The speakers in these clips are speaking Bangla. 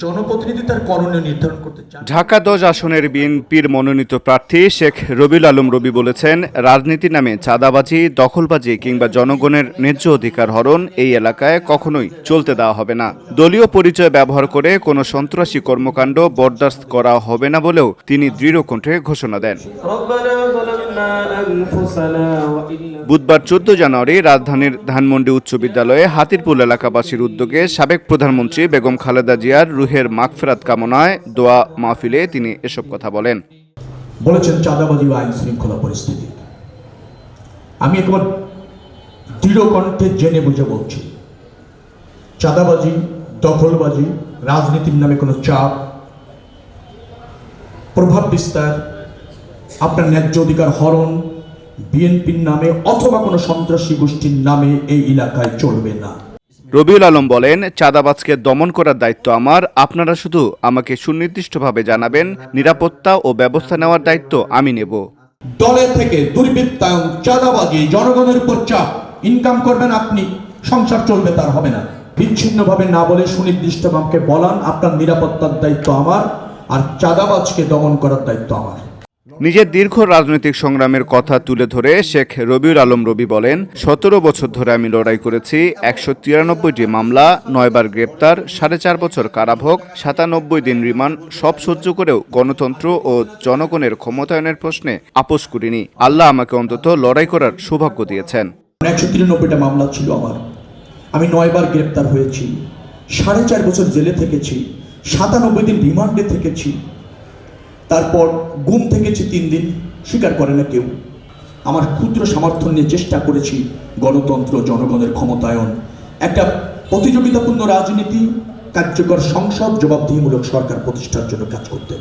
জনপ্রতিনিধি তার করণীয় নির্ধারণ করতে চান। ঢাকা 10 আসনের বিএনপির মনোনীত প্রার্থী শেখ রবিউল আলম রবি বলেছেন, রাজনীতি নামে চাঁদাবাজি, দখলবাজি কিংবা জনগণের ন্যায্য অধিকার হরণ এই এলাকায় কখনোই চলতে দেওয়া হবে না। দলীয় পরিচয় ব্যবহার করে কোনো সন্ত্রাসী কর্মকাণ্ড বরদাস্ত করা হবে না বলেও তিনি দৃঢ় কণ্ঠে ঘোষণা দেন। বুধবার 14 জানুয়ারি রাজধানীর ধানমন্ডি উচ্চ বিদ্যালয়ে হাতিরপুল এলাকাবাসীর উদ্যোগে সাবেক প্রধানমন্ত্রী বেগম খালেদা জিয়ার রুহের মাগফিরাত কামনায় দোয়া মাহফিলে তিনি এসব কথা বলেন। বলেছেন চাঁদাবাজি ও আইন শৃঙ্খলা পরিস্থিতি। আমি একবার দৃঢ় কণ্ঠে জেনে বুঝে বলছি, চাঁদাবাজি, দখলবাজি, রাজনীতির নামে কোনো চাপ, প্রভাব বিস্তার, আপনার ন্যায্য অধিকার হরণ বিএনপির নামে অথবা কোনো সন্ত্রাসী গোষ্ঠীর নামে এই এলাকায় চলবে না। রবিউল আলম বলেন, চাঁদাবাজকে দমন করার দায়িত্ব আমার, আপনারা শুধু আমাকে সুনির্দিষ্টভাবে জানাবেন, নিরাপত্তা ও ব্যবস্থা নেওয়ার দায়িত্ব আমি নেব। দলে থেকে দুর্বৃত্তায়ন, চাঁদাবাজি, জনগণের উপর চাপ, ইনকাম করবেন আপনি, সংসার চলবে তার হবে না। বিচ্ছিন্নভাবে না বলে সুনির্দিষ্টভাবে বলান, আপনার নিরাপত্তার দায়িত্ব আমার, আর চাঁদাবাজকে দমন করার দায়িত্ব আমার। নিজের দীর্ঘ রাজনৈতিক সংগ্রামের কথা তুলে ধরে শেখ রবিউল আলম রবি বলেন, 17 বছর ধরে আমি লড়াই করেছি, 193টি মামলা, 9 বার গ্রেপ্তার, 4.5 বছর কারাভোগ, 97 দিন রিমান্ড, সব সহ্য করেও গণতন্ত্র ও জনগণের ক্ষমতায়নের প্রশ্নে আপোস করিনি। আল্লাহ আমাকে অন্তত লড়াই করার সৌভাগ্য দিয়েছেন। 193টা মামলা ছিল আমার, আমি 9 বার গ্রেপ্তার হয়েছি, 4.5 বছর জেলে থেকেছি, 97 দিন রিমান্ডে থেকেছি, তারপর গুম থেকেছি 3 দিন, স্বীকার করে না কেউ। আমার ক্ষুদ্র সামর্থ্য নিয়ে চেষ্টা করেছি গণতন্ত্র, জনগণের ক্ষমতায়ন, একটা প্রতিযোগিতাপূর্ণ রাজনীতি, কার্যকর সংসদ, জবাবদিহিমূলক সরকার প্রতিষ্ঠার জন্য কাজ করতে।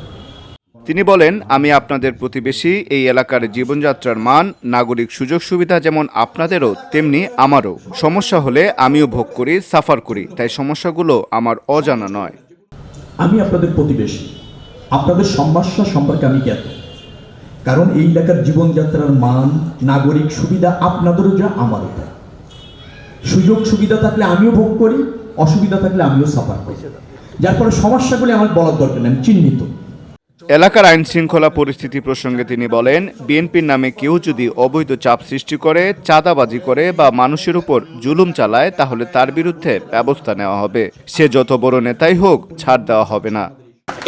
তিনি বলেন, আমি আপনাদের প্রতিবেশী, এই এলাকার জীবনযাত্রার মান, নাগরিক সুযোগ সুবিধা যেমন আপনাদেরও তেমনি আমারও। সমস্যা হলে আমিও ভোগ করি, সাফার করি, তাই সমস্যাগুলো আমার অজানা নয়। আমি আপনাদের প্রতিবেশী, আপনাদের সমস্যা সম্পর্কে আমি জ্ঞাত, কারণ এই এলাকার জীবনযাত্রার মান, নাগরিক সুবিধা আপনাদেরও যা আমারও তা। সুযোগ সুবিধা থাকলে আমিও ভোগ করি, অসুবিধা থাকলে আমিও সাফার করি, যার ফলে সমস্যাগুলি আমার বলার দরকার নেই, আমি চিহ্নিত। এলাকার আইন শৃঙ্খলা পরিস্থিতি প্রসঙ্গে তিনি বলেন, বিএনপির নামে কেউ যদি অবৈধ চাপ সৃষ্টি করে, চাঁদাবাজি করে বা মানুষের উপর জুলুম চালায়, তাহলে তার বিরুদ্ধে ব্যবস্থা নেওয়া হবে। সে যত বড় নেতাই হোক, ছাড় দেওয়া হবে না।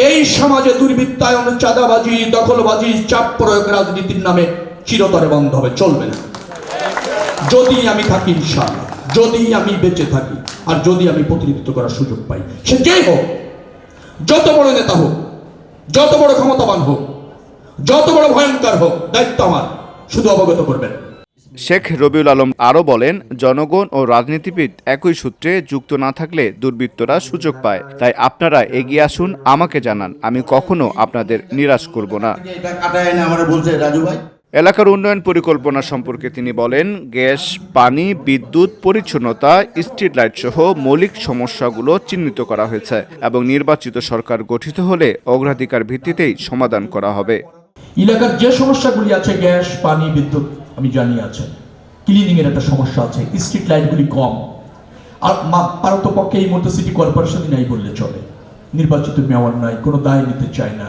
এই সমাজে দুর্বৃত্তায়ন, চাঁদাবাজি, দখলবাজি, চাপ প্রয়োগ রাজনীতির নামে চিরতরে বন্ধ হবে, চলবে না। যদি আমি থাকি, ইনশাআল্লাহ, যদি আমি বেঁচে থাকি, আর যদি আমি প্রতিনিধিত্ব করার সুযোগ পাই, সে যেই হোক, যত বড় নেতা হোক, যত বড় ক্ষমতাবান হোক, যত বড় ভয়ঙ্কর হোক, দায়িত্ব আমার, শুধু অবগত করবেন। শেখ রবিউল আলম আরও বলেন, জনগণ ও রাজনীতিবিদ একই সূত্রে যুক্ত না থাকলে দুর্বৃত্তরা সুযোগ পায়, তাই আপনারা এগিয়ে আসুন, আমাকে জানান, আমি কখনো আপনাদের নিরাশ করব না। এলাকার উন্নয়ন পরিকল্পনা সম্পর্কে তিনি বলেন, গ্যাস, পানি, বিদ্যুৎ, পরিচ্ছন্নতা, স্ট্রিট লাইট সহ মৌলিক সমস্যাগুলো চিহ্নিত করা হয়েছে এবং নির্বাচিত সরকার গঠিত হলে অগ্রাধিকার ভিত্তিতেই সমাধান করা হবে। এলাকার যে সমস্যাগুলি আছে, গ্যাস, পানি, বিদ্যুৎ, আমি জানি আছে। ক্লিনিং এর একটা সমস্যা আছে, স্ট্রিট লাইটগুলি কম, আর পারতপক্ষে এই মুহূর্তে সিটি কর্পোরেশনই নাই বললে চলে, নির্বাচিত মেয়র নাই, কোনো দায় নিতে চায় না।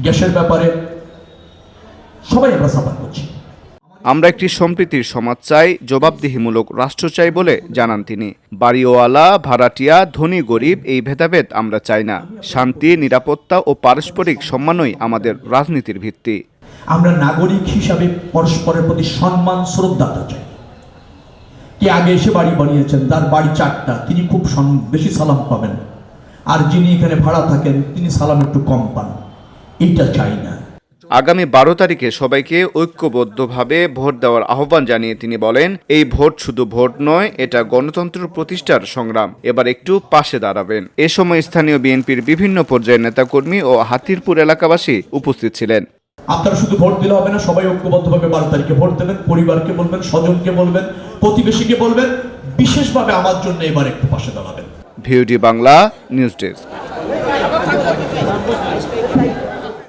গ্যাসের ব্যাপারে সবাই আমরা সাপোর্ট করছি। আমরা একটি সম্প্রীতির সমাজ চাই, জবাবদিহিমূলক রাষ্ট্র চাই বলে জানান তিনি। বাড়িওয়ালা, ভাড়াটিয়া, ধনী গরিব এই ভেদাভেদ আমরা চাই না। শান্তি, নিরাপত্তা ও পারস্পরিক সম্মানই আমাদের রাজনীতির ভিত্তি। আমরা নাগরিক হিসাবে পরস্পরের প্রতি সম্মান, শ্রদ্ধাটা চাই। কে আগে এসে বাড়ি বানিয়েছেন, তার বাড়ি 4টা, তিনি খুব বেশি সালাম পাবেন, আর যিনি এখানে ভাড়া থাকেন তিনি সালাম একটু কম পান, এইটা চাই না। আগামী 12 তারিখে সবাইকে ঐক্যবদ্ধভাবে ভোট দেওয়ার আহ্বান জানিয়ে তিনি বলেন, এই ভোট শুধু ভোট নয়, এটা গণতন্ত্র প্রতিষ্ঠার সংগ্রাম। এবার একটু পাশে দাঁড়াবেন। এ সময় স্থানীয় বিএনপির বিভিন্ন পর্যায়ের নেতাকর্মী ও হাতিরপুর এলাকাবাসী উপস্থিত ছিলেন। আপনারা শুধু ভোট দিলে হবে না, সবাই ঐক্যবদ্ধভাবে 12 তারিখে ভোট দেবেন, পরিবারকে বলবেন, স্বজনকে বলবেন, প্রতিবেশীকে বলবেন, বিশেষভাবে আমার জন্য এবার একটু পাশে দাঁড়াবেন। VOD Bangla news desk.